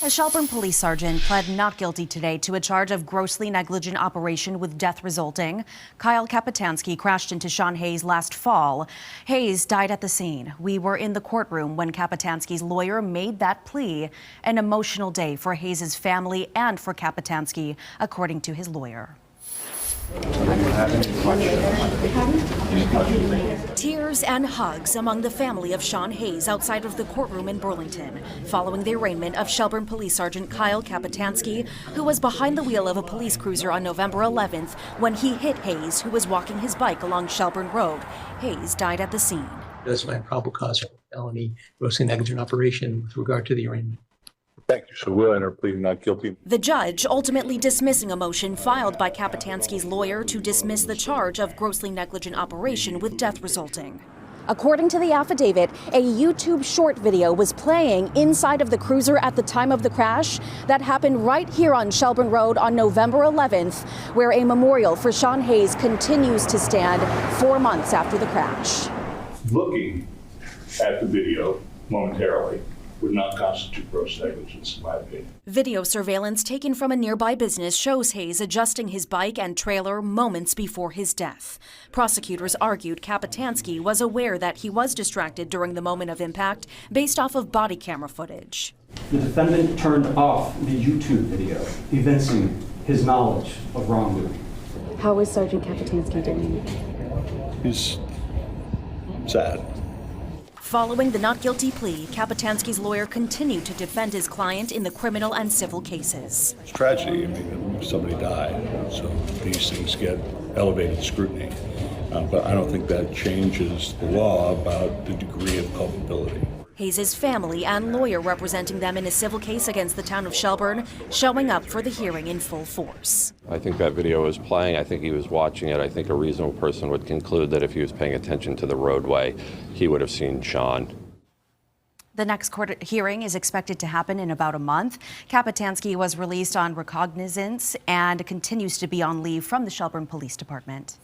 A Shelburne police sergeant pled not guilty today to a charge of grossly negligent operation with death resulting. Kyle Kapitansky crashed into Sean Hayes last fall. Hayes died at the scene. We were in the courtroom when Kapitansky's lawyer made that plea. An emotional day for Hayes' family and for Kapitansky, according to his lawyer. Tears and hugs among the family of Sean Hayes outside of the courtroom in Burlington, following the arraignment of Shelburne Police Sergeant Kyle Kapitansky, who was behind the wheel of a police cruiser on November 11th when he hit Hayes, who was walking his bike along Shelburne Road. Hayes died at the scene. Does find probable cause for felony grossly negligent operation with regard to the arraignment. Thank you. So we'll enter plea not guilty. The judge ultimately dismissing a motion filed by Kapitansky's lawyer to dismiss the charge of grossly negligent operation with death resulting. According to the affidavit, a YouTube short video was playing inside of the cruiser at the time of the crash that happened right here on Shelburne Road on November 11th, where a memorial for Sean Hayes continues to stand 4 months after the crash. Looking at the video momentarily would not constitute gross negligence, in my opinion. Video surveillance taken from a nearby business shows Hayes adjusting his bike and trailer moments before his death. Prosecutors argued Kapitansky was aware that he was distracted during the moment of impact based off of body camera footage. The defendant turned off the YouTube video, evincing his knowledge of wrongdoing. How is Sergeant Kapitansky doing? He's sad. Following the not guilty plea, Kapitansky's lawyer continued to defend his client in the criminal and civil cases. It's tragedy. I mean, somebody died, so these things get elevated scrutiny. But I don't think that changes the law about the degree of culpability. Hayes' family and lawyer representing them in a civil case against the town of Shelburne showing up for the hearing in full force. I think that video was playing. I think he was watching it. I think a reasonable person would conclude that if he was paying attention to the roadway, he would have seen Sean. The next court hearing is expected to happen in about a month. Kapitansky was released on recognizance and continues to be on leave from the Shelburne Police Department.